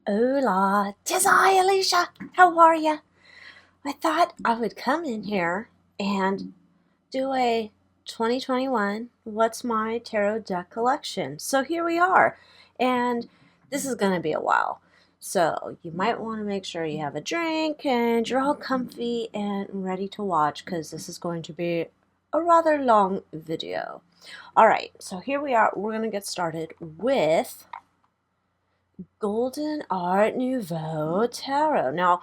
Hola, 'tis I, Alycia. How are ya? I thought I would come in here and do a 2021 What's My Tarot Deck collection. So here we are. And this is going to be a while. So you might want to make sure you have a drink and you're all comfy and ready to watch because this is going to be a rather long video. All right, so here we are. We're going to get started with Golden Art Nouveau Tarot. Now,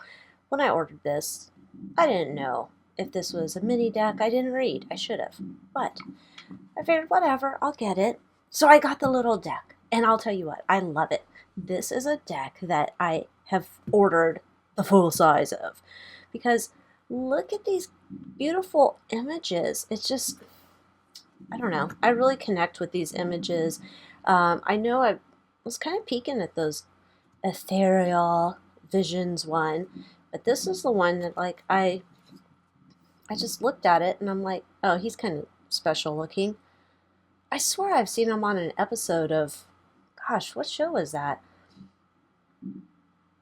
when I ordered this, I didn't know if this was a mini deck. I didn't read. I should have. But I figured, whatever, I'll get it. So I got the little deck. And I'll tell you what, I love it. This is a deck that I have ordered the full size of. Because look at these beautiful images. It's just, I don't know. I really connect with these images. I know I was kind of peeking at those ethereal visions one, but this is the one that I just looked at it and I'm like, oh, he's kind of special looking. I swear I've seen him on an episode of, gosh, what show was that?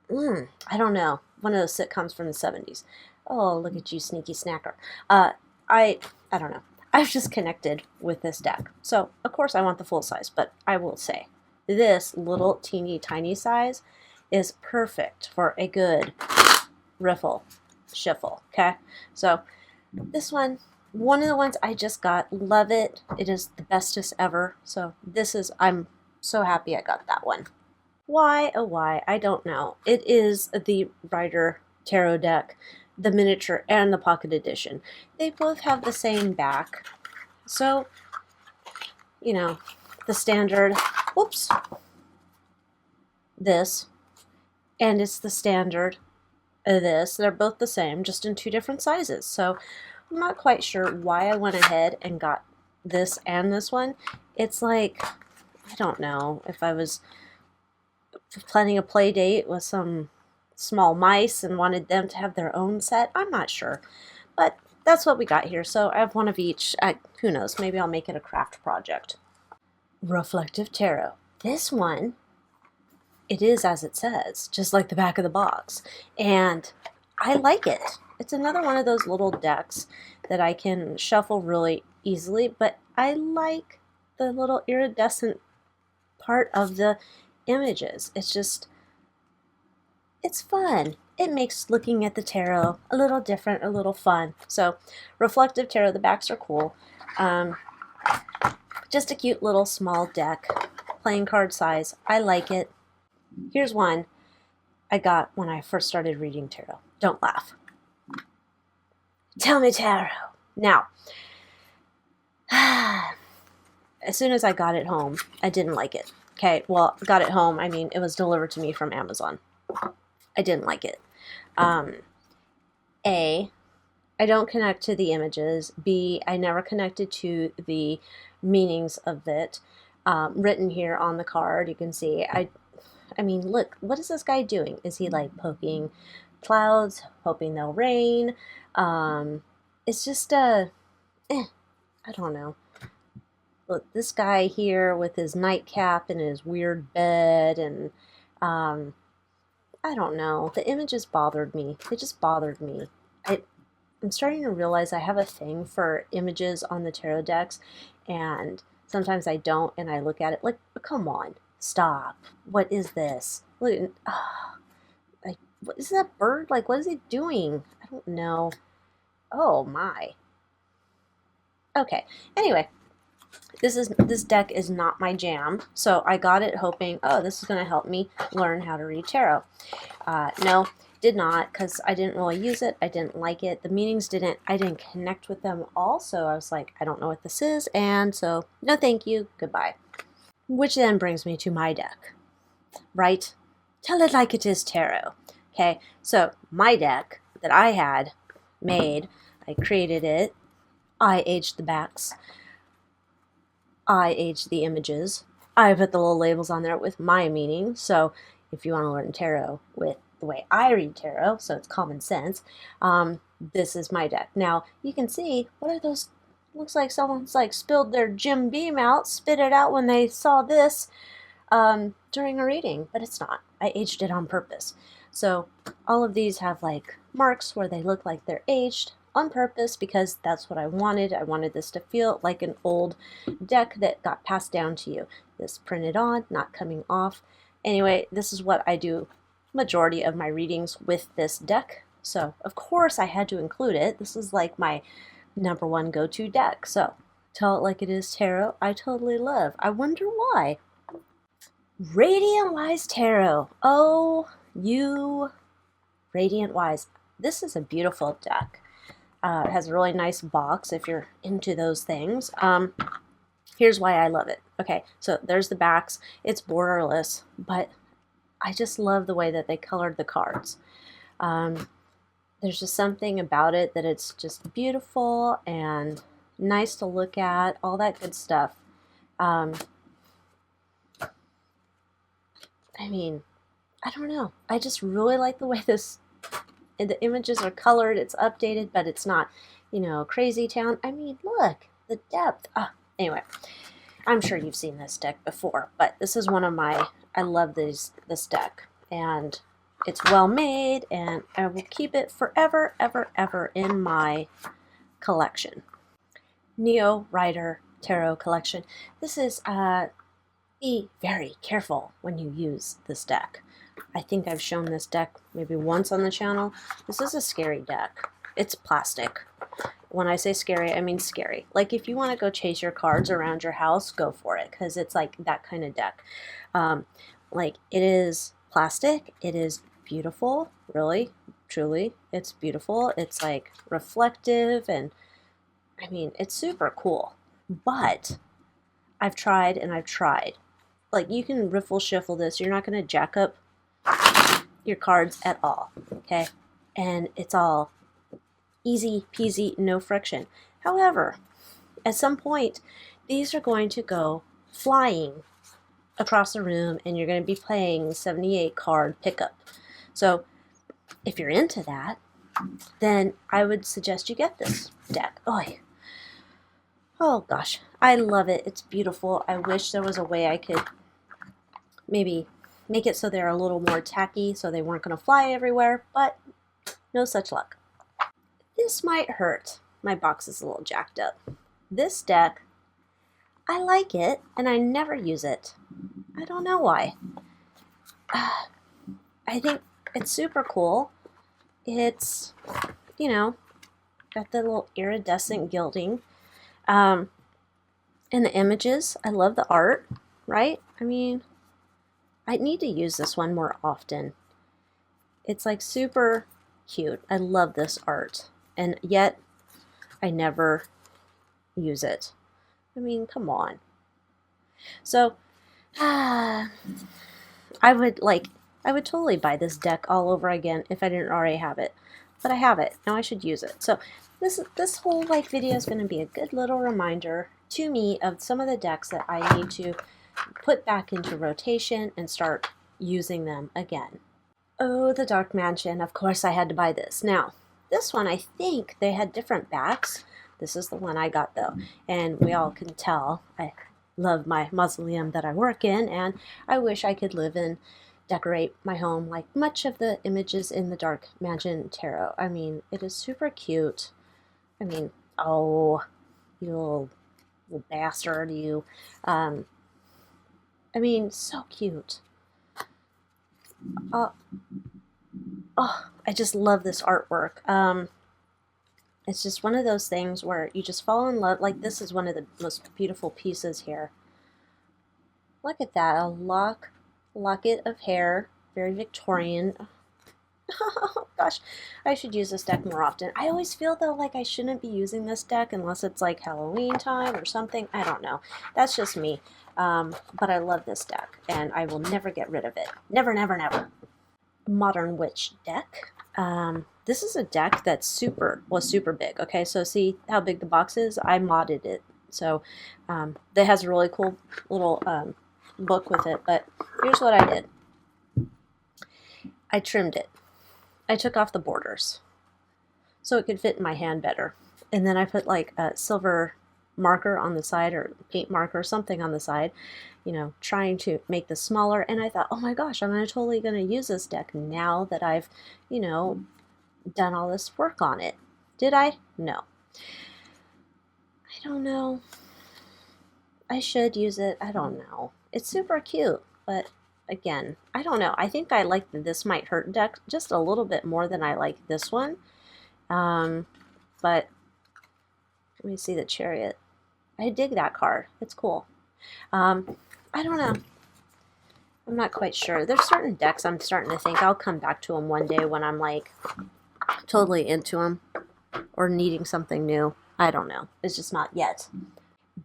I don't know. One of those sitcoms from the 70s. Oh, look at you, sneaky snacker. I don't know. I've just connected with this deck. So, of course, I want the full size, but I will say, this little teeny tiny size is perfect for a good riffle, shuffle, okay? So this one of the ones I just got, love it. It is the bestest ever. So I'm so happy I got that one. Why, oh why, I don't know. It is the Rider Tarot deck, the miniature and the pocket edition. They both have the same back. So, you know, the standard, whoops, this, and it's the standard this. They're both the same, just in two different sizes. So I'm not quite sure why I went ahead and got this and this one. It's like, I don't know, if I was planning a play date with some small mice and wanted them to have their own set. I'm not sure, but that's what we got here. So I have one of each. Who knows, maybe I'll make it a craft project. Reflective Tarot. This one, it is as it says, just like the back of the box. And I like it. It's another one of those little decks that I can shuffle really easily, but I like the little iridescent part of the images. It's just, it's fun. It makes looking at the tarot a little different, a little fun. So, Reflective Tarot, the backs are cool. Just a cute little small deck, playing card size. I like it. Here's one I got when I first started reading tarot. Don't laugh. Tell me tarot. Now, as soon as I got it home, I didn't like it. Okay, well, got it home. I mean, it was delivered to me from Amazon. I didn't like it. A, I don't connect to the images. B, I never connected to the meanings of it. Written here on the card, you can see. I mean, look, what is this guy doing? Is he like poking clouds, hoping they'll rain? It's just I don't know. Look, this guy here with his nightcap and his weird bed, and I don't know. The images bothered me. They just bothered me. I'm starting to realize I have a thing for images on the tarot decks, and sometimes I don't, and I look at it like, come on, stop. What is this? Look, like, what is that bird? Like, what is it doing? I don't know. Oh my. Okay. Anyway, this deck is not my jam, so I got it hoping, oh, this is going to help me learn how to read tarot. No, did not, because I didn't really use it. I didn't like it. The meanings I didn't connect with them all, so I was like, I don't know what this is, and so, no thank you, goodbye. Which then brings me to my deck, right? Tell it like it is tarot. Okay, so my deck that I had made, I created it, I aged the backs, I aged the images, I put the little labels on there with my meaning, so if you want to learn tarot with the way I read tarot, so it's common sense, this is my deck. Now, you can see, what are those? Looks like someone's like spilled their Jim Beam out, spit it out when they saw this. during a reading, but it's not. I aged it on purpose. So all of these have like marks where they look like they're aged on purpose because that's what I wanted. I wanted this to feel like an old deck that got passed down to you. This printed on, not coming off. Anyway, this is what I do majority of my readings with this deck. So of course I had to include it. This is like my #1 go-to deck. So Tell It Like It Is Tarot, I totally love. I wonder why. Radiant Wise Tarot. Oh, you Radiant Wise. This is a beautiful deck. It has a really nice box if you're into those things. Here's why I love it. Okay, so there's the backs. It's borderless, but I just love the way that they colored the cards. There's just something about it that it's just beautiful and nice to look at, all that good stuff. I mean, I don't know. I just really like the way the images are colored. It's updated, but it's not, crazy town. I mean, look, the depth. Anyway, I'm sure you've seen this deck before, but this is one of I love this deck, and it's well made, and I will keep it forever, ever, ever in my collection. Neo Rider Tarot Collection. This is, be very careful when you use this deck. I think I've shown this deck maybe once on the channel. This is a scary deck. It's plastic. When I say scary, I mean scary. Like if you want to go chase your cards around your house, go for it, because it's like that kind of deck. Like it is plastic. It is beautiful, really, truly. It's beautiful. It's like reflective, and I mean, it's super cool. But I've tried and I've tried. Like you can riffle shuffle this. You're not going to jack up your cards at all, okay? And it's all easy peasy, no friction. However, at some point, these are going to go flying across the room, and you're going to be playing 78 card pickup. So if you're into that, then I would suggest you get this deck. Oh gosh, I love it. It's beautiful. I wish there was a way I could maybe make it so they're a little more tacky so they weren't going to fly everywhere, but no such luck. This might hurt. My box is a little jacked up. This deck, I like it, and I never use it. I don't know why. I think it's super cool. It's, got the little iridescent gilding. And the images, I love the art, right? I mean, I need to use this one more often. It's like super cute. I love this art. And yet, I never use it. I mean, come on. So, I would totally buy this deck all over again if I didn't already have it. But I have it. Now I should use it. So, this whole video is going to be a good little reminder to me of some of the decks that I need to put back into rotation and start using them again. Oh, the Dark Mansion. Of course I had to buy this. Now, this one, I think they had different backs. This is the one I got, though. And we all can tell I love my mausoleum that I work in, and I wish I could live and decorate my home like much of the images in the Dark Mansion Tarot. I mean, it is super cute. I mean, oh, you little bastard, you. I mean, so cute. Oh, I just love this artwork. It's just one of those things where you just fall in love. Like, this is one of the most beautiful pieces here. Look at that, a locket of hair, very Victorian. Oh gosh, I should use this deck more often. I always feel though like I shouldn't be using this deck unless it's like Halloween time or something. I don't know. That's just me. But I love this deck, and I will never get rid of it. Never, never, never. Modern Witch deck. This is a deck that's super big. Okay, so see how big the box is? I modded it. So that has a really cool little book with it. But here's what I did. I trimmed it. I took off the borders so it could fit in my hand better. And then I put like silver marker on the side or paint marker or something on the side, you know, trying to make this smaller. And I thought, oh my gosh, I'm totally going to use this deck now that I've, you know, done all this work on it. Did I? No. I don't know. I should use it. I don't know. It's super cute, but again, I don't know. I think I like the This Might Hurt deck just a little bit more than I like this one. But let me see the Chariot. I dig that card. It's cool. I don't know. I'm not quite sure. There's certain decks I'm starting to think I'll come back to them one day when I'm like totally into them or needing something new. I don't know. It's just not yet.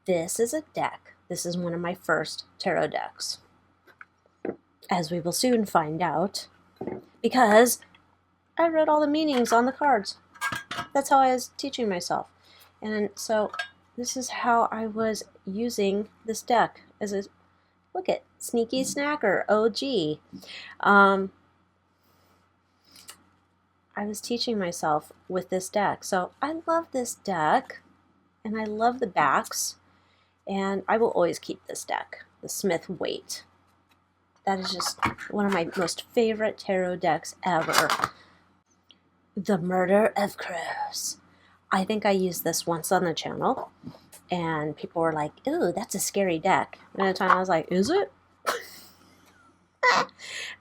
This is a deck. This is one of my first tarot decks, as we will soon find out, because I wrote all the meanings on the cards. That's how I was teaching myself. And so this is how I was using this deck as a, look at, Sneaky Snacker, OG. I was teaching myself with this deck. So I love this deck, and I love the backs, and I will always keep this deck, the Smith Waite. That is just one of my most favorite tarot decks ever. The Murder of Crows. I think I used this once on the channel, and people were like, ooh, that's a scary deck. And at the time I was like, is it?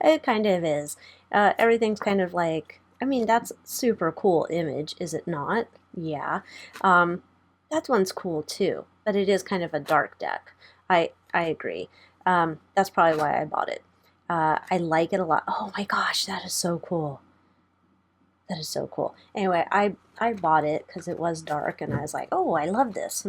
It kind of is. Everything's kind of like, I mean, that's super cool image, is it not? Yeah. That one's cool too, but it is kind of a dark deck. I agree. That's probably why I bought it. I like it a lot. Oh my gosh, that is so cool. That is so cool. Anyway, I bought it because it was dark, and I was like, oh, I love this.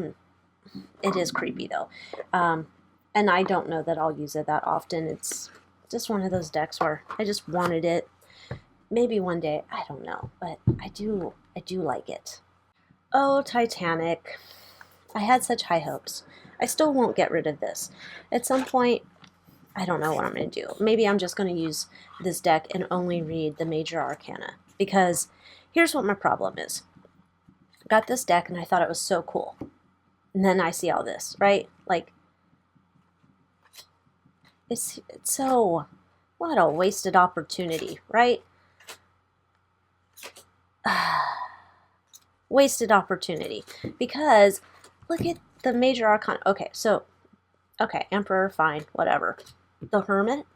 It is creepy though. And I don't know that I'll use it that often. It's just one of those decks where I just wanted it. Maybe one day, I don't know, but I do like it. Oh, Titanic. I had such high hopes. I still won't get rid of this. At some point, I don't know what I'm going to do. Maybe I'm just going to use this deck and only read the major arcana. Because here's what my problem is. I got this deck and I thought it was so cool. And then I see all this, right? Like, it's so, what a wasted opportunity, right? Wasted opportunity. Because look at the major arcana. Okay, so, okay, Emperor, fine, whatever. The Hermit,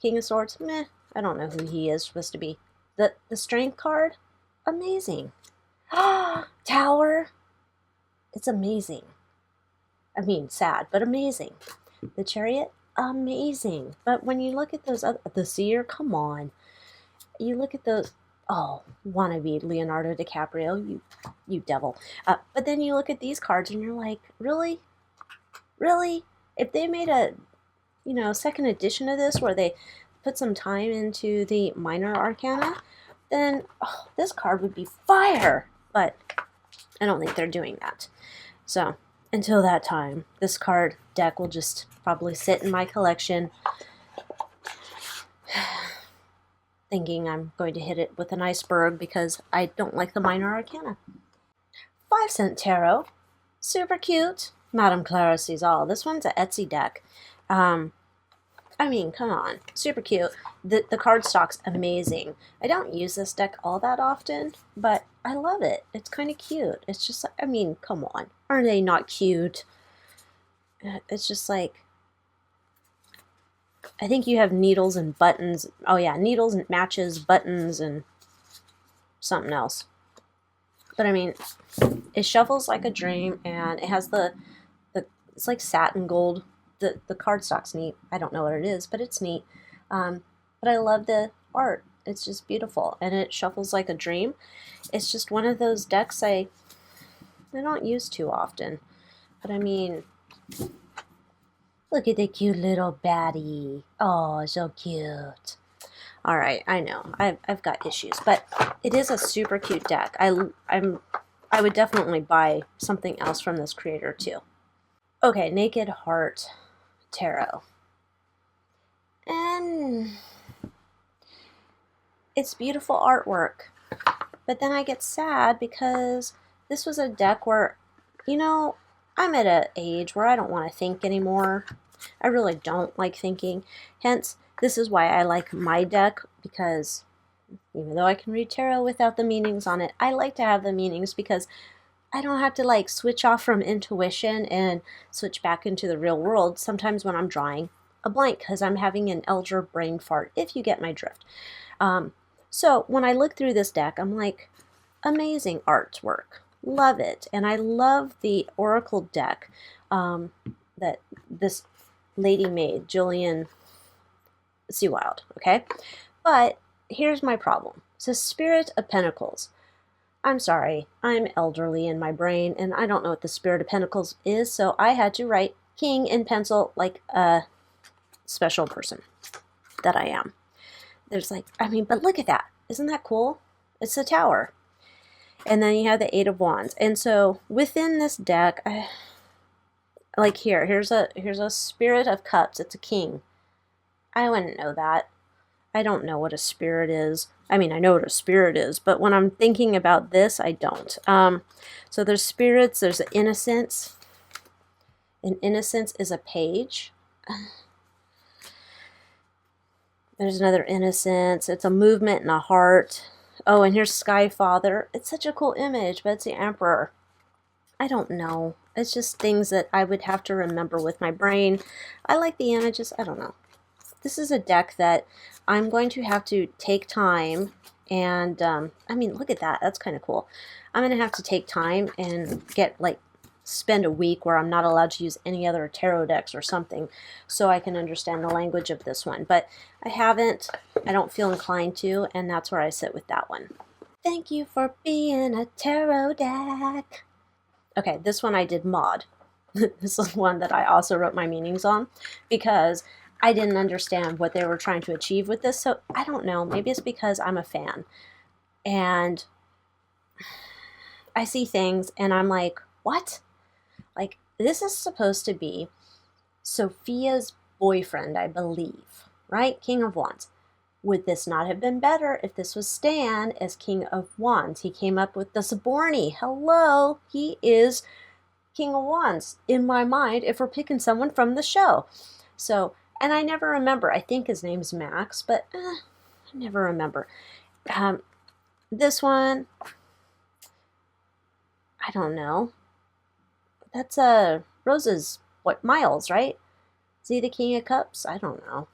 King of Swords, meh. I don't know who he is supposed to be. The Strength card, amazing. Tower, it's amazing. I mean, sad, but amazing. The Chariot, amazing. But when you look at those other, the Seer, come on. You look at those, oh, wannabe Leonardo DiCaprio, you devil. But then you look at these cards and you're like, really? Really? If they made a, you know, second edition of this where they put some time into the minor arcana, then this card would be fire. But I don't think they're doing that. So until that time, this card deck will just probably sit in my collection, thinking I'm going to hit it with an iceberg because I don't like the minor arcana. 5-cent tarot, super cute. Madame Clara sees all. This one's an Etsy deck. I mean, come on, super cute. The cardstock's amazing. I don't use this deck all that often, but I love it. It's kind of cute. It's just, I mean, come on. Are they not cute? It's just like, I think you have needles and buttons. Oh yeah, needles and matches, buttons, and something else. But I mean, it shuffles like a dream, and it has it's like satin gold. The cardstock's neat. I don't know what it is, but it's neat. But I love the art. It's just beautiful, and it shuffles like a dream. It's just one of those decks I don't use too often. But I mean, look at the cute little baddie. Oh, so cute. All right, I know I've got issues, but it is a super cute deck. I would definitely buy something else from this creator too. Okay, Naked Heart Tarot. And it's beautiful artwork. But then I get sad because this was a deck where you know, I'm at an age where I don't want to think anymore. I really don't like thinking. Hence, this is why I like my deck, because even though I can read tarot without the meanings on it, I like to have the meanings because I don't have to like switch off from intuition and switch back into the real world sometimes when I'm drawing a blank because I'm having an elder brain fart, if you get my drift. So when I look through this deck, I'm like, amazing artwork. Love it. And I love the Oracle deck that this lady made, Jillian Seawild, okay? But here's my problem. It says Spirit of Pentacles. I'm sorry, I'm elderly in my brain, and I don't know what the Spirit of Pentacles is, so I had to write King in pencil like a special person that I am. There's like, I mean, but look at that. Isn't that cool? It's a tower. And then you have the Eight of Wands. And so within this deck, like here's a Spirit of Cups. It's a king. I wouldn't know that. I don't know what a spirit is. I mean, I know what a spirit is, but when I'm thinking about this, I don't. So there's spirits, there's an innocence. An innocence is a page. There's another innocence. It's a movement and a heart. Oh, and here's Sky Father. It's such a cool image, but it's the Emperor. I don't know. It's just things that I would have to remember with my brain. I like the images. I don't know. This is a deck that I'm going to have to take time and, I mean, look at that. That's kind of cool. I'm going to have to take time and spend a week where I'm not allowed to use any other tarot decks or something so I can understand the language of this one. But I haven't. I don't feel inclined to, and that's where I sit with that one. Thank you for being a tarot deck. Okay, this one I did mod. This is one that I also wrote my meanings on because I didn't understand what they were trying to achieve with this. So I don't know. Maybe it's because I'm a fan. And I see things and I'm like, what? Like, this is supposed to be Sophia's boyfriend, I believe, right? King of Wands. Would this not have been better if this was Stan as King of Wands? He came up with the Saborni. Hello, he is King of Wands in my mind if we're picking someone from the show. So, and I never remember. I think his name's Max, but I never remember. This one, I don't know. That's Rose's, Miles, right? Is he the King of Cups? I don't know.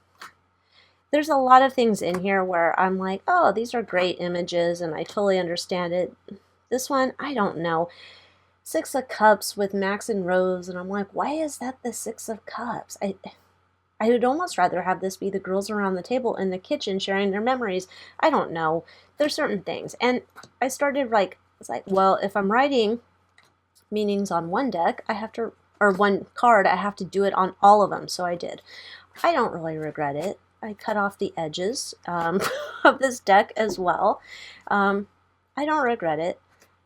There's a lot of things in here where I'm like, oh, these are great images, and I totally understand it. This one, I don't know. Six of Cups with Max and Rose, and I'm like, why is that the Six of Cups? I would almost rather have this be the girls around the table in the kitchen sharing their memories. I don't know. There's certain things. And I started it's like, well, if I'm writing meanings on one deck, I have to, or one card, I have to do it on all of them. So I did. I don't really regret it. I cut off the edges of this deck as well. I don't regret it.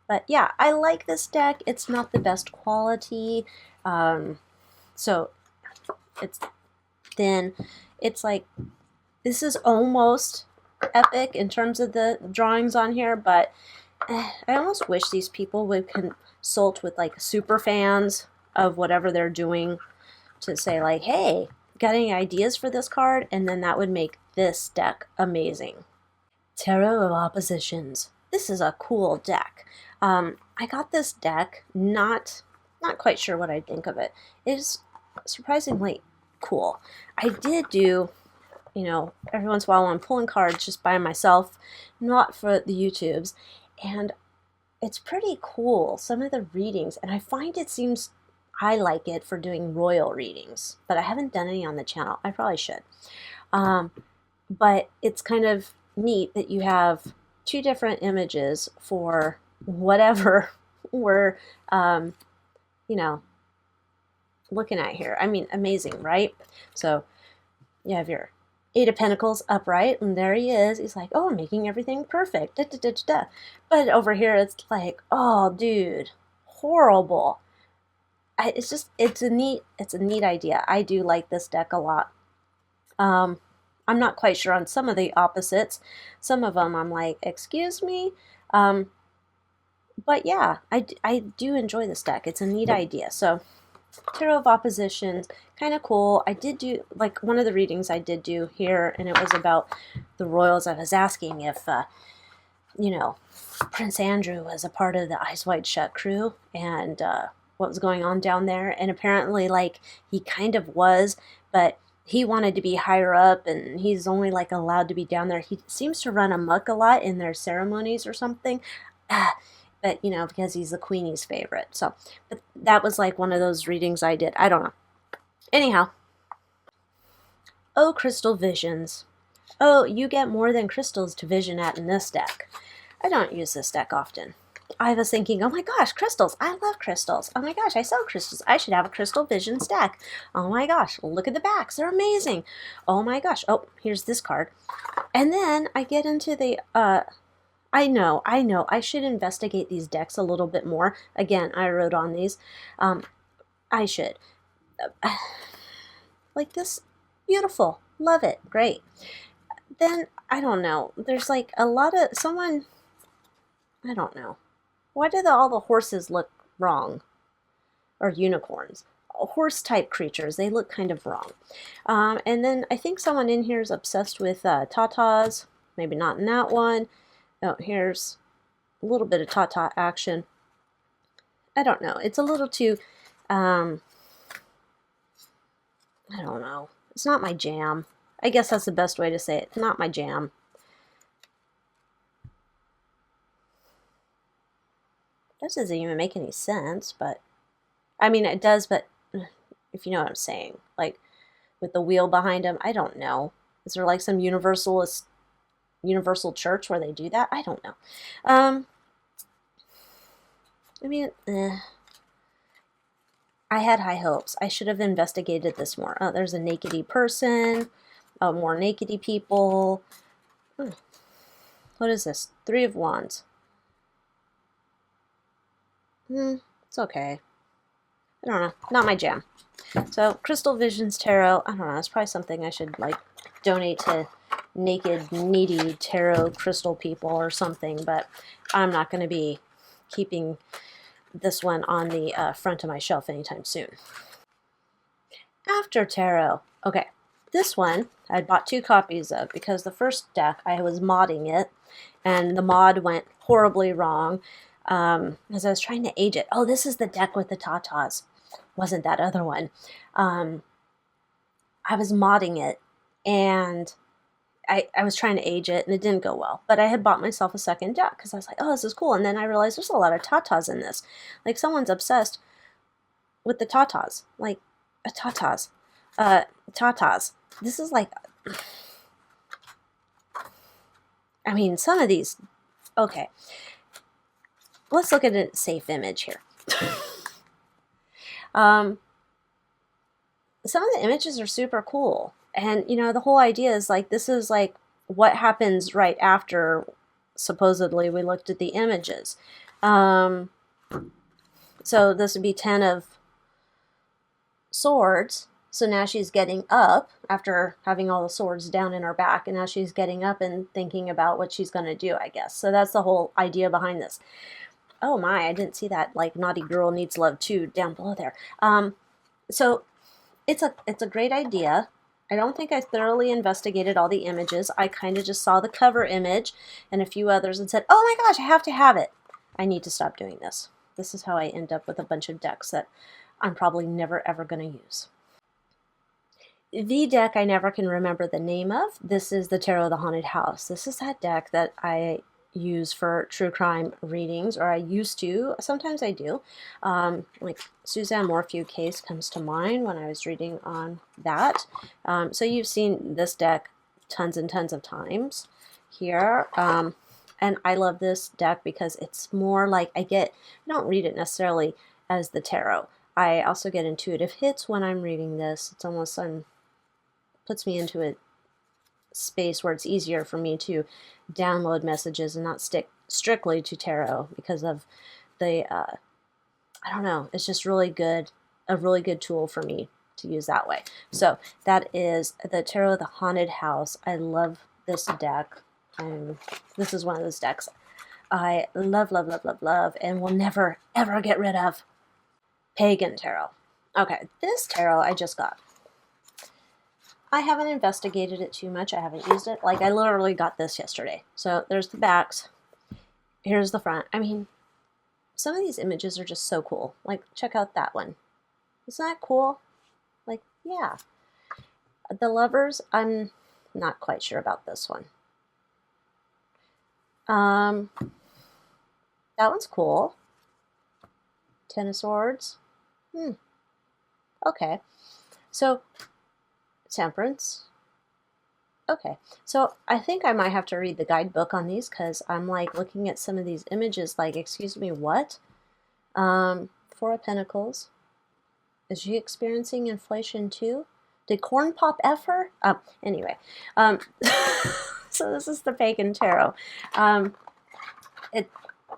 But yeah, I like this deck. It's not the best quality. So it's thin. It's like, this is almost epic in terms of the drawings on here, but I almost wish these people would consult with like super fans of whatever they're doing to say like, hey, got any ideas for this card? And then that would make this deck amazing. Tarot of Oppositions. This is a cool deck. I got this deck, not quite sure what I think of it. It is surprisingly cool. I did do, every once in a while I'm pulling cards just by myself, not for the YouTubes, and it's pretty cool, some of the readings, and I find I like it for doing royal readings, but I haven't done any on the channel. I probably should. But it's kind of neat that you have two different images for whatever we're, looking at here. I mean, amazing, right? So you have your Eight of Pentacles upright, and there he is. He's like, oh, I'm making everything perfect. Da, da, da, da, da. But over here, it's like, oh, dude, horrible. It's a neat idea. I do like this deck a lot. I'm not quite sure on some of the opposites. Some of them I'm like, excuse me. But yeah, I do enjoy this deck. It's a neat idea. So Tarot of Oppositions, kind of cool. I did do, like, one of the readings I did do here, and it was about the royals. I was asking if, you know, Prince Andrew was a part of the Eyes Wide Shut crew, and what was going on down there. And apparently, like, he kind of was, but he wanted to be higher up, and he's only, like, allowed to be down there. He seems to run amok a lot in their ceremonies or something. But, you know, because he's the Queenie's favorite. So, but that was like one of those readings I did. I don't know. Anyhow. Oh, crystal visions. Oh, you get more than crystals to vision at in this deck. I don't use this deck often. I was thinking, oh my gosh, crystals. I love crystals. Oh my gosh, I sell crystals. I should have a crystal visions deck. Oh my gosh, look at the backs. They're amazing. Oh my gosh. Oh, here's this card. And then I get into the, I know. I should investigate these decks a little bit more. Again, I wrote on these. I should. Like this. Beautiful. Love it. Great. Then, I don't know. There's like a lot of, someone, I don't know. Why do all the horses look wrong? Or unicorns. Horse-type creatures. They look kind of wrong. And then I think someone in here is obsessed with tatas. Maybe not in that one. Oh, here's a little bit of ta-ta action. I don't know. It's a little too, I don't know. It's not my jam. I guess that's the best way to say it. Not my jam. This doesn't even make any sense, but, I mean, it does, but if you know what I'm saying. Like, with the wheel behind him, I don't know. Is there like some universal church where they do that? I don't know. I mean, I had high hopes. I should have investigated this more. Oh, there's a nakedy person. Oh, more nakedy people. What is this? 3 of Wands. It's okay. I don't know. Not my jam. So, Crystal Visions Tarot. I don't know. It's probably something I should, like, donate to naked, needy tarot crystal people or something, but I'm not going to be keeping this one on the front of my shelf anytime soon. After Tarot. Okay, this one I bought 2 copies of because the first deck I was modding it, and the mod went horribly wrong as I was trying to age it. Oh, this is the deck with the tatas. Wasn't that other one. I was modding it, and I was trying to age it, and it didn't go well. But I had bought myself a second deck because I was like, oh, this is cool. And then I realized there's a lot of tatas in this. Like, someone's obsessed with the tatas. Like, tatas. Tatas. This is like, I mean, some of these, okay. Let's look at a safe image here. Some of the images are super cool. And, you know, the whole idea is like, this is like what happens right after, supposedly, we looked at the images. So this would be 10 of swords. So now she's getting up after having all the swords down in her back. And now she's getting up and thinking about what she's going to do, I guess. So that's the whole idea behind this. Oh my, I didn't see that, like, naughty girl needs love too down below there. So it's a great idea. I don't think I thoroughly investigated all the images. I kind of just saw the cover image and a few others and said, oh my gosh, I have to have it. I need to stop doing this. This is how I end up with a bunch of decks that I'm probably never ever going to use. The deck I never can remember the name of. This is the Tarot of the Haunted House. This is that deck that I use for true crime readings, or I used to. Sometimes I do. Like Suzanne Morphew case comes to mind when I was reading on that. So you've seen this deck tons and tons of times here. And I love this deck because it's more like I don't read it necessarily as the tarot. I also get intuitive hits when I'm reading this. It's almost puts me into a space where it's easier for me to download messages and not stick strictly to tarot because of the I don't know, it's just really good, a really good tool for me to use that way. So that is the Tarot of the Haunted House. I love this deck. This is one of those decks I love, love, love, love, love, and will never, ever get rid of. Pagan Tarot. Okay, this tarot I just got. I haven't investigated it too much. I haven't used it. Like, I literally got this yesterday. So there's the backs. Here's the front. I mean, some of these images are just so cool. Like, check out that one. Isn't that cool? Like, yeah. The lovers, I'm not quite sure about this one. That one's cool. Ten of Swords. Okay. So, Temperance. Okay. So, I think I might have to read the guidebook on these because I'm like looking at some of these images like, excuse me, what? Four of Pentacles. Is she experiencing inflation too? Did corn pop F her? Anyway. So this is the Pagan Tarot.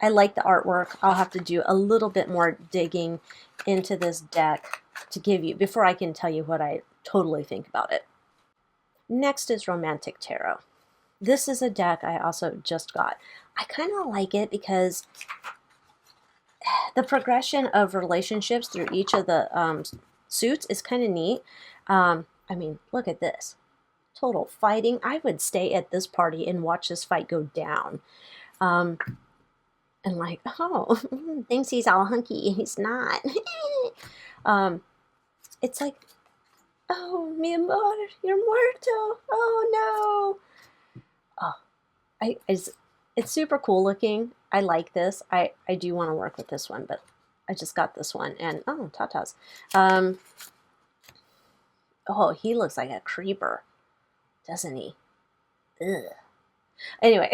I like the artwork. I'll have to do a little bit more digging into this deck to give you, before I can tell you what I totally think about it. Next is Romantic Tarot. This is a deck I also just got. I kind of like it because the progression of relationships through each of the suits is kind of neat. I mean, look at this. Total fighting. I would stay at this party and watch this fight go down. And like, oh, thinks he's all hunky. He's not. It's like, oh, mi amor, you're muerto. Oh, no. Oh, it's super cool looking. I like this. I do want to work with this one, but I just got this one. And, oh, tatas. Oh, he looks like a creeper, doesn't he? Ugh. Anyway,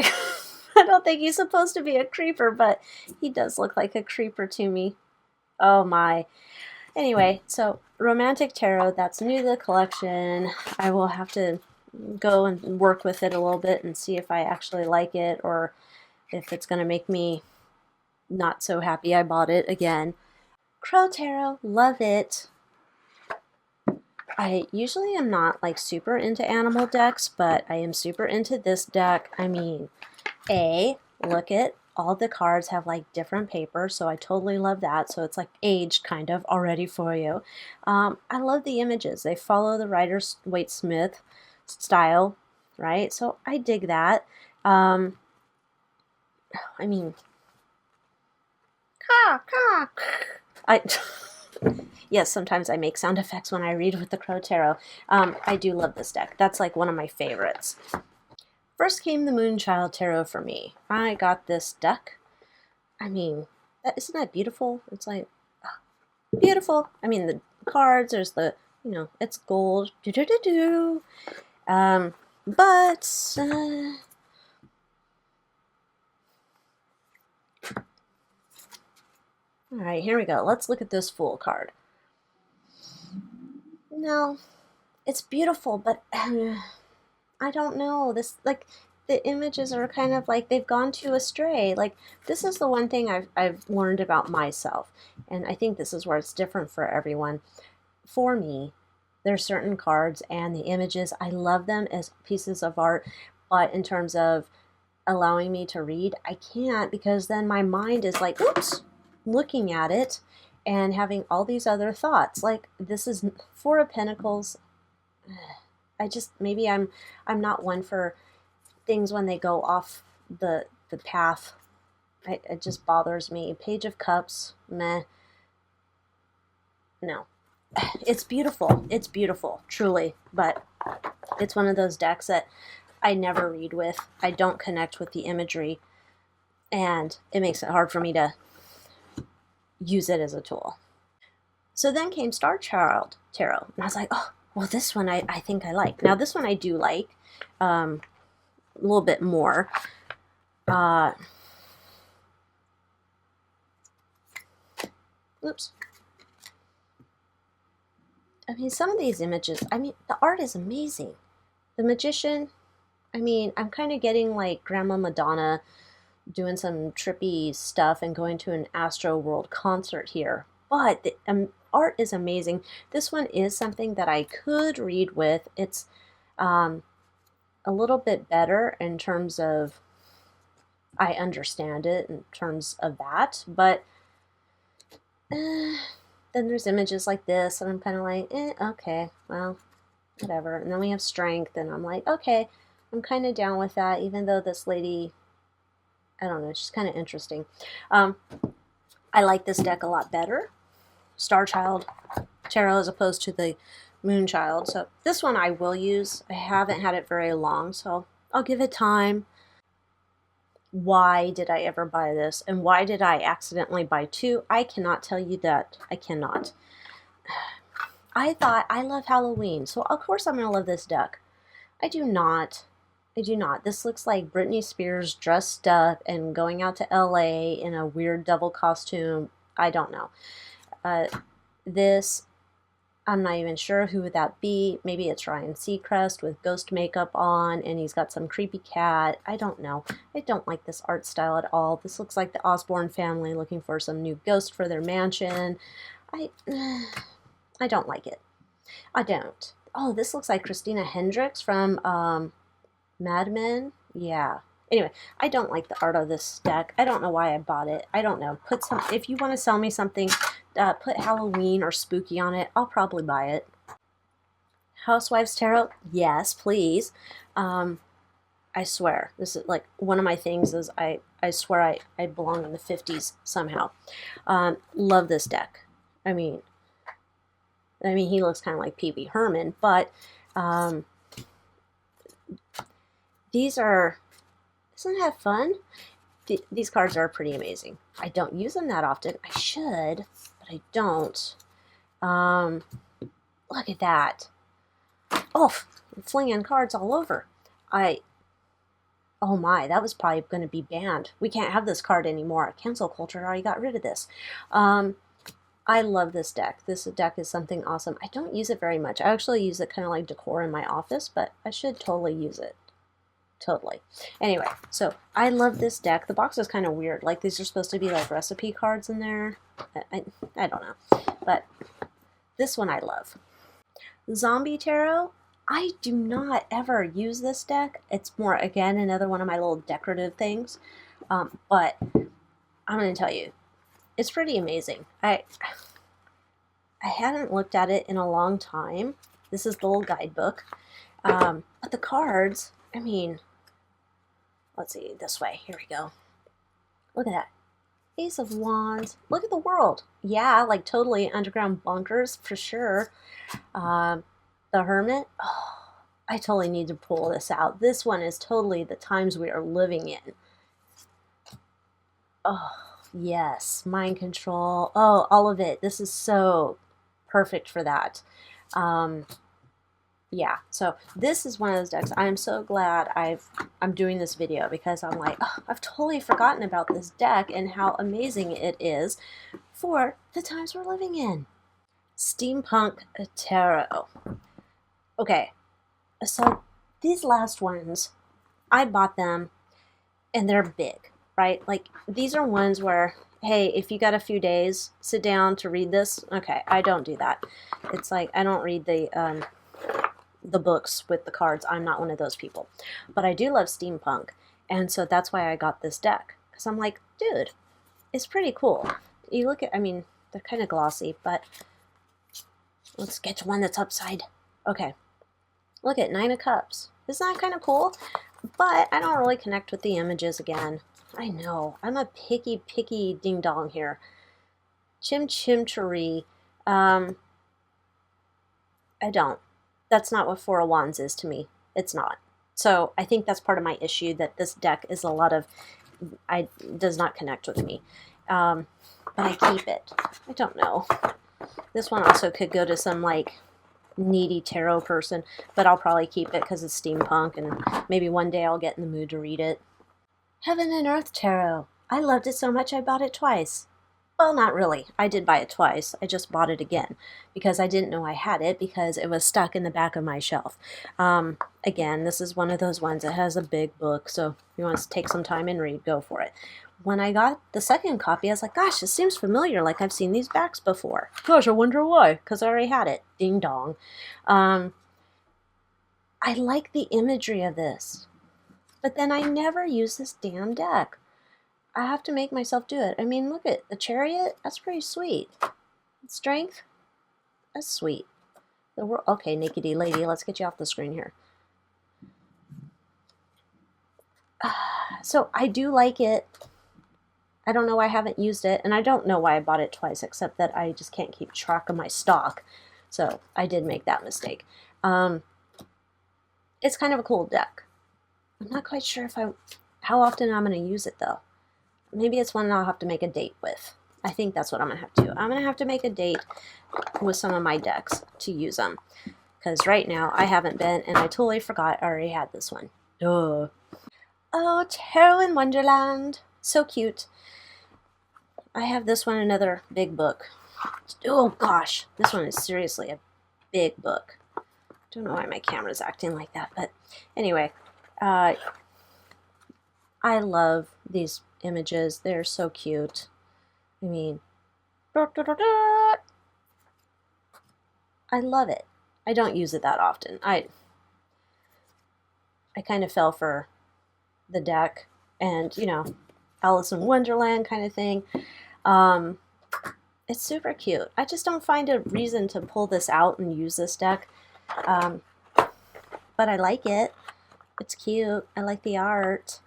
I don't think he's supposed to be a creeper, but he does look like a creeper to me. Oh, my. Anyway, so Romantic Tarot, that's new to the collection. I will have to go and work with it a little bit and see if I actually like it or if it's going to make me not so happy I bought it again. Crow Tarot, love it. I usually am not like super into animal decks, but I am super into this deck. I mean, look at all the cards have like different paper, so I totally love that. So it's like aged kind of already for you. I love the images. They follow the writer Waite Smith style, right? So I dig that. I mean, yes, sometimes I make sound effects when I read with the Crow Tarot. I do love this deck. That's like one of my favorites. First came the Moonchild Tarot for me. I got this deck. I mean, isn't that beautiful? It's like, beautiful. I mean, the cards, there's the, you know, it's gold. But, all right, here we go. Let's look at this Fool card. No, it's beautiful, but I don't know. This, like, the images are kind of like they've gone too astray. Like, this is the one thing I've learned about myself, and I think this is where it's different for everyone. For me, there's certain cards and the images, I love them as pieces of art, but in terms of allowing me to read, I can't, because then my mind is like, oops, looking at it and having all these other thoughts. Like, this is Four of Pentacles. I just, maybe I'm not one for things when they go off the path. It just bothers me. Page of Cups, meh. No. It's beautiful. It's beautiful, truly. But it's one of those decks that I never read with. I don't connect with the imagery. And it makes it hard for me to use it as a tool. So then came Star Child Tarot. And I was like, oh, well, this one I think I like. Now, this one I do like a little bit more. Oops. I mean, some of these images, I mean, the art is amazing. The Magician, I mean, I'm kind of getting like Grandma Madonna doing some trippy stuff and going to an Astro World concert here. But the art is amazing. This one is something that I could read with. It's a little bit better in terms of I understand it in terms of that, but then there's images like this, and I'm kind of like, okay, well, whatever. And then we have strength, and I'm like, okay, I'm kind of down with that, even though this lady, I don't know, she's kind of interesting. I like this deck a lot better, Star Child Tarot, as opposed to the Moon Child. So this one I will use. I haven't had it very long, so I'll give it time. Why did I ever buy this? And why did I accidentally buy two? I cannot tell you that. I cannot. I thought I love Halloween, so of course I'm going to love this deck. I do not. I do not. This looks like Britney Spears dressed up and going out to LA in a weird devil costume. I don't know. This, I'm not even sure who would that be. Maybe it's Ryan Seacrest with ghost makeup on, and he's got some creepy cat. I don't know. I don't like this art style at all. This looks like the Osborne family looking for some new ghost for their mansion. I don't like it. I don't. Oh, this looks like Christina Hendricks from Mad Men. Yeah. Anyway, I don't like the art of this deck. I don't know why I bought it. I don't know. Put some. If you want to sell me something, put Halloween or spooky on it. I'll probably buy it. Housewives Tarot. Yes, please. I swear, this is like one of my things. Is I swear I belong in the 50s somehow. Love this deck. I mean, he looks kind of like Pee Wee Herman, but these are, isn't that fun? These cards are pretty amazing. I don't use them that often. I should, but I don't. Look at that. Oh, I'm flinging cards all over. Oh my, that was probably going to be banned. We can't have this card anymore. Cancel culture already got rid of this. I love this deck. This deck is something awesome. I don't use it very much. I actually use it kind of like decor in my office, but I should totally use it. Totally. Anyway, so I love this deck. The box is kind of weird. Like, these are supposed to be like recipe cards in there. I don't know. But this one I love. Zombie Tarot. I do not ever use this deck. It's more, again, another one of my little decorative things. But I'm going to tell you, it's pretty amazing. I hadn't looked at it in a long time. This is the little guidebook. But the cards, I mean, let's see, this way. Here we go. Look at that. Ace of Wands. Look at the world. Yeah, like totally underground bunkers for sure. The Hermit. Oh, I totally need to pull this out. This one is totally the times we are living in. Oh, yes. Mind control. Oh, all of it. This is so perfect for that. Yeah, so this is one of those decks. I am so glad I'm doing this video, because I'm like, oh, I've totally forgotten about this deck and how amazing it is for the times we're living in. Steampunk Tarot. Okay, so these last ones, I bought them and they're big, right? Like, these are ones where, hey, if you got a few days, sit down to read this. Okay, I don't do that. It's like, I don't read the books with the cards. I'm not one of those people. But I do love steampunk, and so that's why I got this deck. Because I'm like, dude, it's pretty cool. You look at, I mean, they're kind of glossy, but let's get to one that's upside. Okay. Look at Nine of Cups. Isn't that kind of cool? But I don't really connect with the images again. I know. I'm a picky ding-dong here. Chim Cheree. I don't. That's not what Four of Wands is to me. It's not. So I think that's part of my issue, that this deck is a lot of, does not connect with me. But I keep it. I don't know. This one also could go to some, like, needy tarot person, but I'll probably keep it because it's steampunk, and maybe one day I'll get in the mood to read it. Heaven and Earth Tarot. I loved it so much I bought it twice. Well, not really. I did buy it twice. I just bought it again because I didn't know I had it, because it was stuck in the back of my shelf. Again, this is one of those ones that has a big book, so if you want to take some time and read, go for it. When I got the second copy, I was like, gosh, this seems familiar, like I've seen these backs before. Gosh, I wonder why, because I already had it. Ding dong. I like the imagery of this, but then I never use this damn deck. I have to make myself do it. I mean, look at the Chariot. That's pretty sweet. Strength. That's sweet. Okay, nakedy lady. Let's get you off the screen here. So I do like it. I don't know why I haven't used it, and I don't know why I bought it twice, except that I just can't keep track of my stock. So I did make that mistake. It's kind of a cool deck. I'm not quite sure how often I'm going to use it though. Maybe it's one I'll have to make a date with. I think that's what I'm going to have to do. I'm going to have to make a date with some of my decks to use them. Because right now I haven't been, and I totally forgot I already had this one. Duh. Oh, Tarot in Wonderland. So cute. I have this one, another big book. Oh gosh, this one is seriously a big book. Don't know why my camera's acting like that, but anyway, I love these images. They're so cute. I mean, I love it. I don't use it that often. I kind of fell for the deck and, you know, Alice in Wonderland kind of thing. It's super cute. I just don't find a reason to pull this out and use this deck. But I like it. It's cute. I like the art.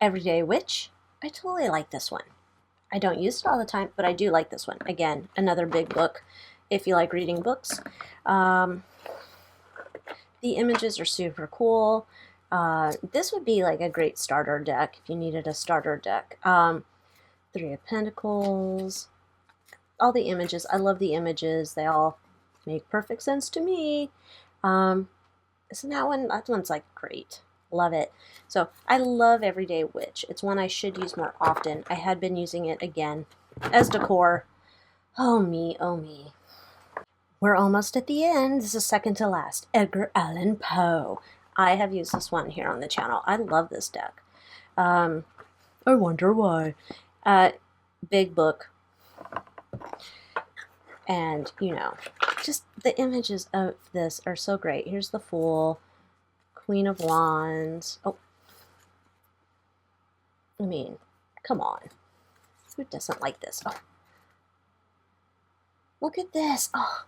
Everyday Witch. I totally like this one. I don't use it all the time, but I do like this one. Again, another big book if you like reading books. The images are super cool. This would be like a great starter deck if you needed a starter deck. Three of Pentacles. All the images. I love the images. They all make perfect sense to me. Isn't that one? That one's like great. Love it. So I love Everyday Witch. It's one I should use more often. I had been using it again as decor. Oh me, oh me. We're almost at the end. This is second to last. Edgar Allan Poe. I have used this one here on the channel. I love this deck. I wonder why. Big book. And, you know, just the images of this are so great. Here's the Fool, Queen of Wands. Oh, I mean, come on. Who doesn't like this? Oh, look at this. Oh,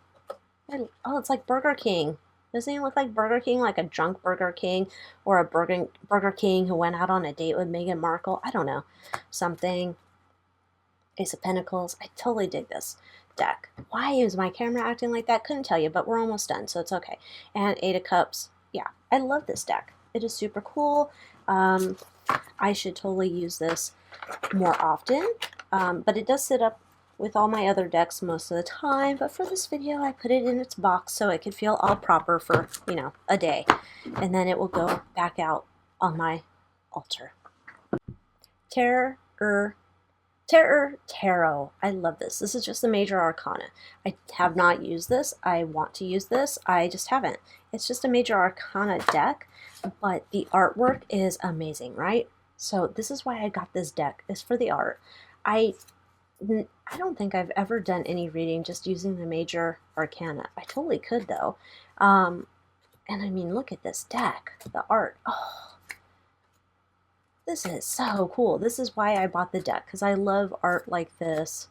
it's like Burger King. Doesn't it look like Burger King, like a drunk Burger King, or a Burger King who went out on a date with Meghan Markle? I don't know. Something. Ace of Pentacles. I totally dig this deck. Why is my camera acting like that? Couldn't tell you, but we're almost done, so it's okay. And Eight of Cups. Yeah, I love this deck. It is super cool. I should totally use this more often, but it does sit up with all my other decks most of the time. But for this video, I put it in its box so it could feel all proper for, you know, a day. And then it will go back out on my altar. Tarot. I love this. This is just the major arcana. I have not used this. I want to use this. I just haven't. It's just a major arcana deck, but the artwork is amazing, right? So this is why I got this deck, is for the art. I don't think I've ever done any reading just using the major arcana. I totally could though. And I mean, look at this deck, the art. Oh, this is so cool. This is why I bought the deck, because I love art like this.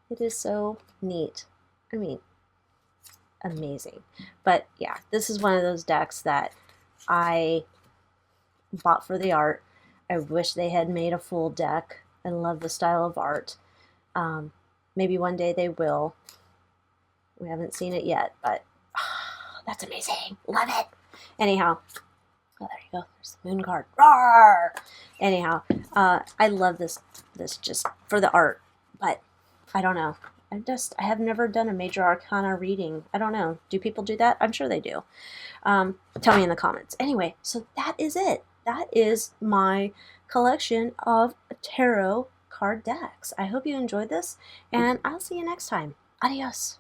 It is so neat. I mean, amazing. But yeah, this is one of those decks that I bought for the art. I wish they had made a full deck. I love the style of art. Maybe one day they will. We haven't seen it yet, but that's amazing. Love it. Anyhow, oh, there you go. There's the moon card. Roar! Anyhow, I love this just for the art, but I don't know. I have never done a major arcana reading. I don't know. Do people do that? I'm sure they do. Tell me in the comments. Anyway, so that is it. That is my collection of tarot card decks. I hope you enjoyed this, and I'll see you next time. Adios.